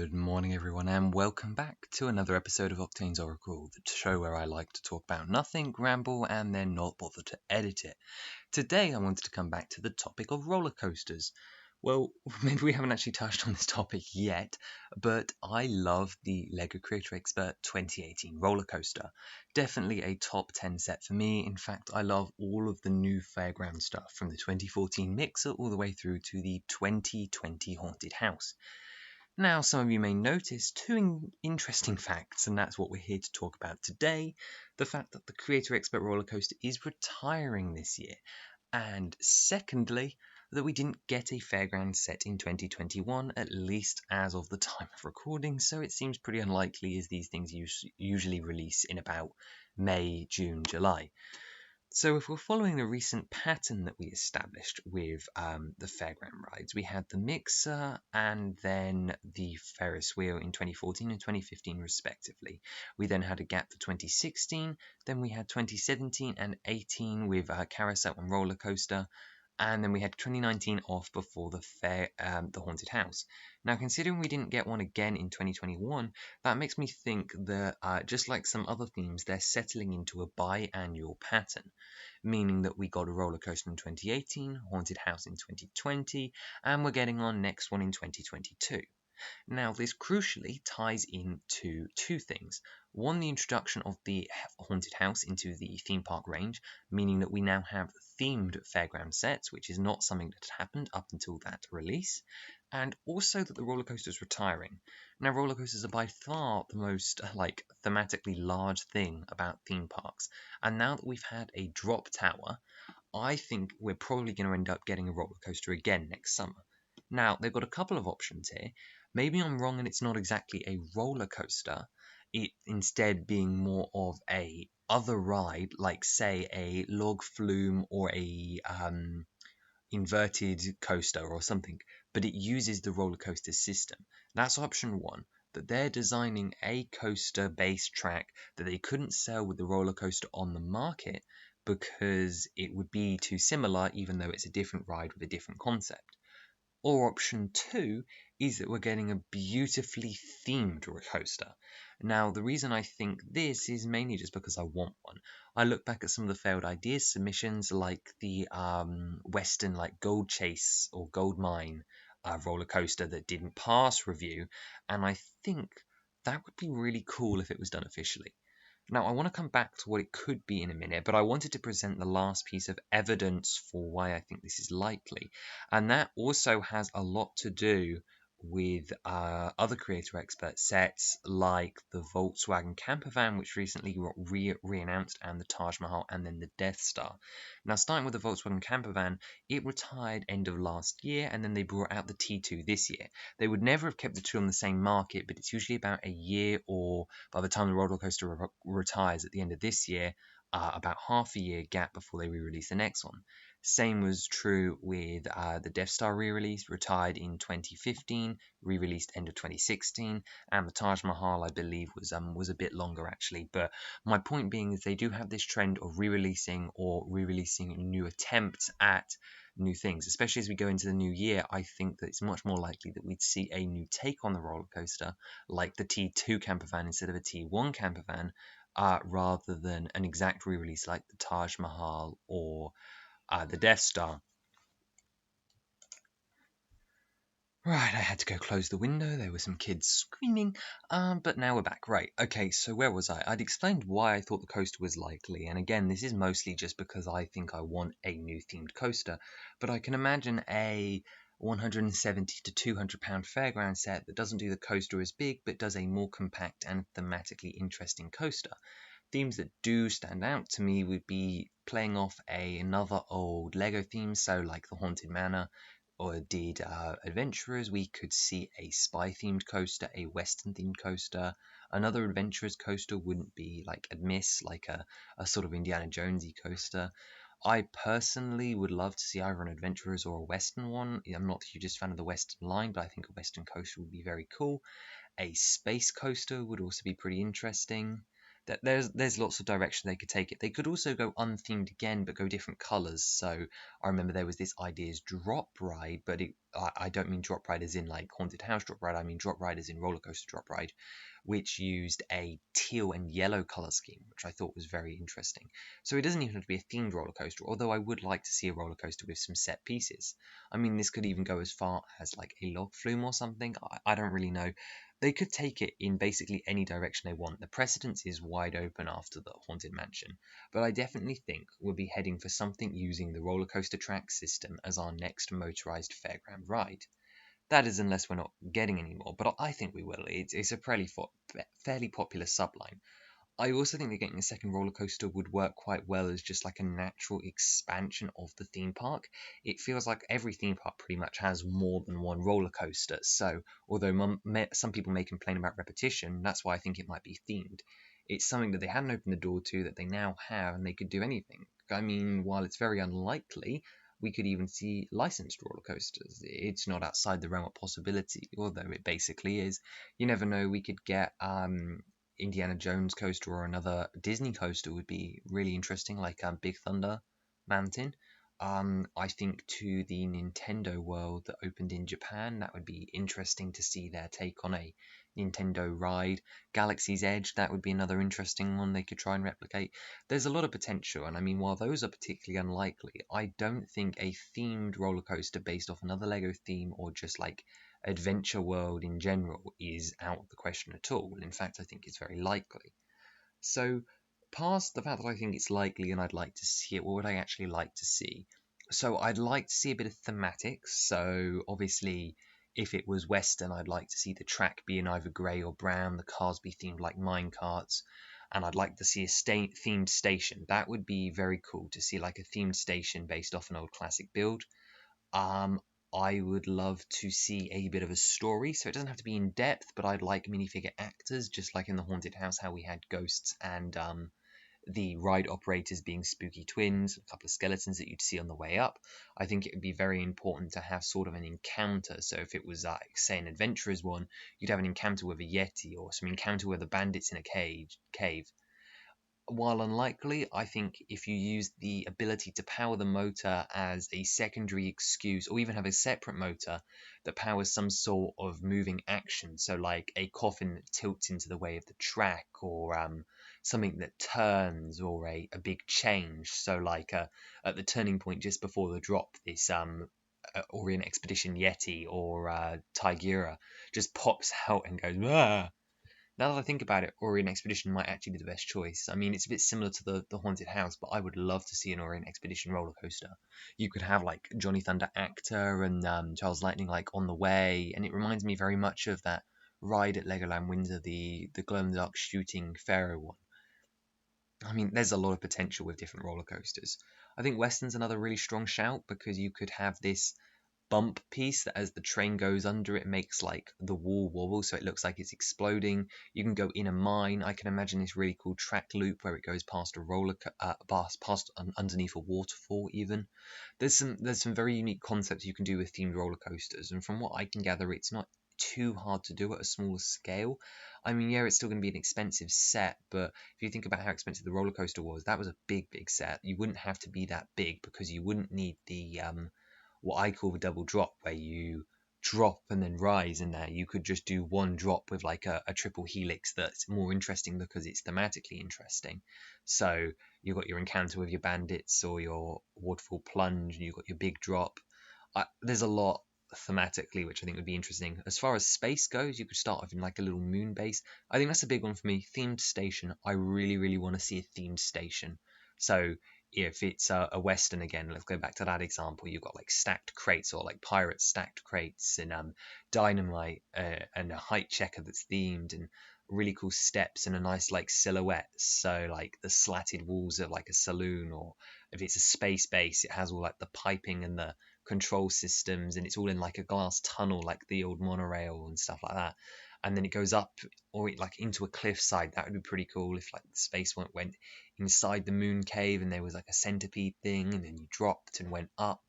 Good morning, everyone, and welcome back to another episode of Octane's Oracle, the show where I like to talk about nothing, ramble, and then not bother to edit it. Today, I wanted to come back to the topic of roller coasters. Well, maybe we haven't actually touched on this topic yet, but I love the LEGO Creator Expert 2018 roller coaster. Definitely a top 10 set for me. In fact, I love all of the new fairground stuff from the 2014 Mixer all the way through to the 2020 Haunted House. Now, some of you may notice two interesting facts, and that's what we're here to talk about today. The fact that the Creator Expert roller coaster is retiring this year, and secondly, that we didn't get a fairground set in 2021, at least as of the time of recording, so it seems pretty unlikely as these things usually release in about May, June, July. So if we're following the recent pattern that we established with the fairground rides, we had the Mixer and then the Ferris wheel in 2014 and 2015 respectively. We then had a gap for 2016, then we had 2017 and 18 with Carousel and Roller Coaster, and then we had 2019 off before the Haunted House. Now, considering we didn't get one again in 2021, that makes me think that just like some other themes, they're settling into a biannual pattern, meaning that we got a roller coaster in 2018, Haunted House in 2020, and we're getting our next one in 2022. Now, this crucially ties into two things. One, the introduction of the Haunted House into the theme park range, meaning that we now have themed fairground sets, which is not something that had happened up until that release, and also that the roller coaster is retiring. Now, roller coasters are by far the most thematically large thing about theme parks, and now that we've had a drop tower, I think we're probably going to end up getting a roller coaster again next summer. Now, they've got a couple of options here. Maybe I'm wrong and it's not exactly a roller coaster, it instead being more of a other ride, like say a log flume or a inverted coaster or something, but it uses the roller coaster system. That's option one, that they're designing a coaster based track that they couldn't sell with the roller coaster on the market because it would be too similar, even though it's a different ride with a different concept. Or option two is that we're getting a beautifully themed coaster. Now, the reason I think this is mainly just because I want one. I look back at some of the failed ideas submissions, like the Western Gold Chase or Gold Mine roller coaster that didn't pass review, and I think that would be really cool if it was done officially. Now, I want to come back to what it could be in a minute, but I wanted to present the last piece of evidence for why I think this is likely. And that also has a lot to do with other Creator Expert sets like the Volkswagen Campervan, which recently got re-announced, and the Taj Mahal, and then the Death Star. Now, starting with the Volkswagen Campervan, it retired end of last year, and then they brought out the T2 this year. They would never have kept the two on the same market, but it's usually about a year, or by the time the roller coaster retires at the end of this year, about half a year gap before they re-release the next one. Same was true with the Death Star re-release, retired in 2015, re-released end of 2016, and the Taj Mahal, I believe, was a bit longer actually. But my point being is they do have this trend of re-releasing or re-releasing new attempts at new things, especially as we go into the new year. I think that it's much more likely that we'd see a new take on the roller coaster, like the T2 campervan instead of a T1 campervan, rather than an exact re-release like the Taj Mahal or the Death Star. Right, I had to go close the window. There were some kids screaming, but now we're back. Right, okay, so where was I? I'd explained why I thought the coaster was likely, and again, this is mostly just because I think I want a new themed coaster, but I can imagine a 170 to 200 pound fairground set that doesn't do the coaster as big, but does a more compact and thematically interesting coaster. Themes that do stand out to me would be playing off another old Lego theme, so like the Haunted Manor, or indeed Adventurers. We could see a spy-themed coaster, a Western-themed coaster. Another Adventurers coaster wouldn't be like a miss, like a sort of Indiana Jonesy coaster. I personally would love to see either an Adventurers or a Western one. I'm not the hugest fan of the Western line, but I think a Western coaster would be very cool. A space coaster would also be pretty interesting. there's lots of direction they could take it. They could also go unthemed again, but go different colors. So I remember there was this idea as drop ride, but I don't mean drop ride as in like haunted house drop ride. I mean drop ride as in roller coaster drop ride, which used a teal and yellow color scheme, which I thought was very interesting. So it doesn't even have to be a themed roller coaster, although I would like to see a roller coaster with some set pieces. I mean, this could even go as far as like a log flume or something. I don't really know. They could take it in basically any direction they want. The precedence is wide open after the Haunted Mansion, but I definitely think we'll be heading for something using the roller coaster track system as our next motorized fairground ride. That is, unless we're not getting any more, but I think we will. It's a fairly popular subline. I also think that getting a second roller coaster would work quite well as just like a natural expansion of the theme park. It feels like every theme park pretty much has more than one roller coaster. So, although some people may complain about repetition, that's why I think it might be themed. It's something that they hadn't opened the door to that they now have, and they could do anything. I mean, while it's very unlikely, we could even see licensed roller coasters. It's not outside the realm of possibility, although it basically is. You never know, we could get Indiana Jones coaster or another Disney coaster would be really interesting, like Big Thunder Mountain. I think to the Nintendo World that opened in Japan, that would be interesting to see their take on a Nintendo ride. Galaxy's Edge, that would be another interesting one they could try and replicate. There's a lot of potential, and I mean, while those are particularly unlikely, I don't think a themed roller coaster based off another Lego theme or just like adventure world in general is out of the question at all. In fact, I think it's very likely. So, past the fact that I think it's likely and I'd like to see it, what would I actually like to see? So, I'd like to see a bit of thematics. So, obviously, if it was Western, I'd like to see the track be in either grey or brown, the cars be themed like minecarts, and I'd like to see a themed station. That would be very cool to see like a themed station based off an old classic build. Um, I would love to see a bit of a story, so it doesn't have to be in depth, but I'd like minifigure actors, just like in the Haunted House, how we had ghosts and the ride operators being spooky twins, a couple of skeletons that you'd see on the way up. I think it would be very important to have sort of an encounter. So if it was, say, an adventurer's one, you'd have an encounter with a yeti or some encounter with the bandits in a cave. While unlikely, I think if you use the ability to power the motor as a secondary excuse, or even have a separate motor that powers some sort of moving action, so like a coffin that tilts into the way of the track, or something that turns, or a big change, so like at the turning point just before the drop, this Orient Expedition Yeti or Tigera just pops out and goes, ah! Now that I think about it, Orient Expedition might actually be the best choice. I mean, it's a bit similar to the Haunted House, but I would love to see an Orient Expedition roller coaster. You could have like Johnny Thunder actor and Charles Lightning like on the way, and it reminds me very much of that ride at Legoland Windsor, the glow in the dark shooting Pharaoh one. I mean, there's a lot of potential with different roller coasters. I think Western's another really strong shout because you could have this bump piece that as the train goes under it makes like the wall wobble so it looks like it's exploding. You can go in a mine. I can imagine this really cool track loop where it goes past a past underneath a waterfall even. There's some very unique concepts you can do with themed roller coasters, and from what I can gather it's not too hard to do at a smaller scale. I mean, yeah, it's still going to be an expensive set, but if you think about how expensive the roller coaster was, that was a big set. You wouldn't have to be that big because you wouldn't need the what I call the double drop, where you drop and then rise in there. You could just do one drop with like a triple helix that's more interesting because it's thematically interesting. So you've got your encounter with your bandits or your waterfall plunge, and you've got your big drop. There's a lot thematically which I think would be interesting. As far as space goes, you could start off in like a little moon base. I think that's a big one for me. Themed station. I really want to see a themed station. So if it's a western again, let's go back to that example. You've got like stacked crates or like pirates stacked crates and dynamite and a height checker that's themed and really cool steps and a nice like silhouette. So like the slatted walls of like a saloon, or if it's a space base, it has all like the piping and the control systems, and it's all in like a glass tunnel like the old monorail and stuff like that. And then it goes up or like into a cliffside. That would be pretty cool if like the space went inside the moon cave and there was like a centipede thing, and then you dropped and went up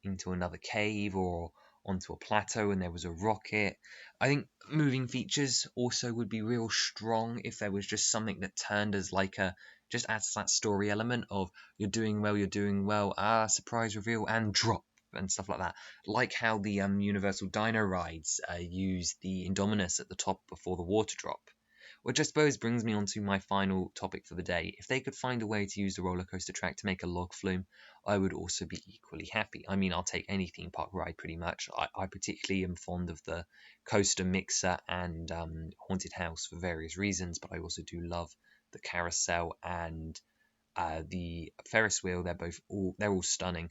into another cave, or onto a plateau and there was a rocket. I think moving features also would be real strong if there was just something that turned as like a just adds that story element of you're doing well, surprise reveal and drop and stuff like that. Like how the Universal Dino rides use the Indominus at the top before the water drop. Which I suppose brings me on to my final topic for the day. If they could find a way to use the roller coaster track to make a log flume, I would also be equally happy. I mean, I'll take any theme park ride pretty much. I particularly am fond of the Coaster Mixer and Haunted House for various reasons, but I also do love the Carousel and the Ferris wheel. They're all stunning.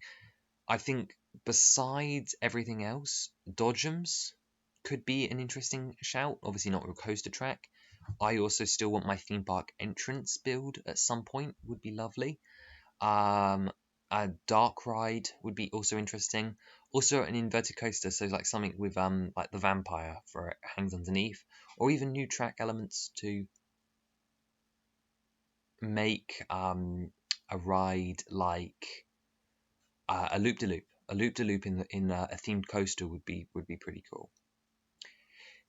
I think besides everything else, Dodgems could be an interesting shout. Obviously not a coaster track. I also still want my theme park entrance build at some point. Would be lovely. A dark ride would be also interesting. Also an inverted coaster, so like something with like the vampire for it hangs underneath, or even new track elements to make a ride like a loop de loop. A loop de loop in a themed coaster would be pretty cool.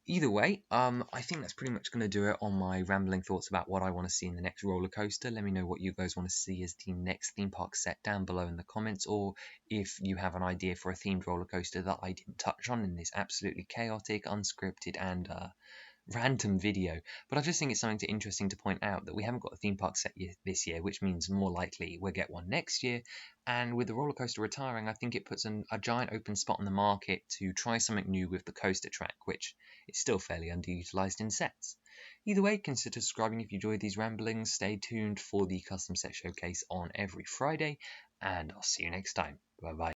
Either way, I think that's pretty much going to do it on my rambling thoughts about what I want to see in the next roller coaster. Let me know what you guys want to see as the next theme park set down below in the comments, or if you have an idea for a themed roller coaster that I didn't touch on in this absolutely chaotic, unscripted, and random video. But I just think it's something interesting to point out that we haven't got a theme park set this year, which means more likely we'll get one next year. And with the roller coaster retiring, I think it puts a giant open spot in the market to try something new with the coaster track, which is still fairly underutilized in sets. Either way, consider subscribing if you enjoyed these ramblings. Stay tuned for the custom set showcase on every Friday, and I'll see you next time. Bye bye.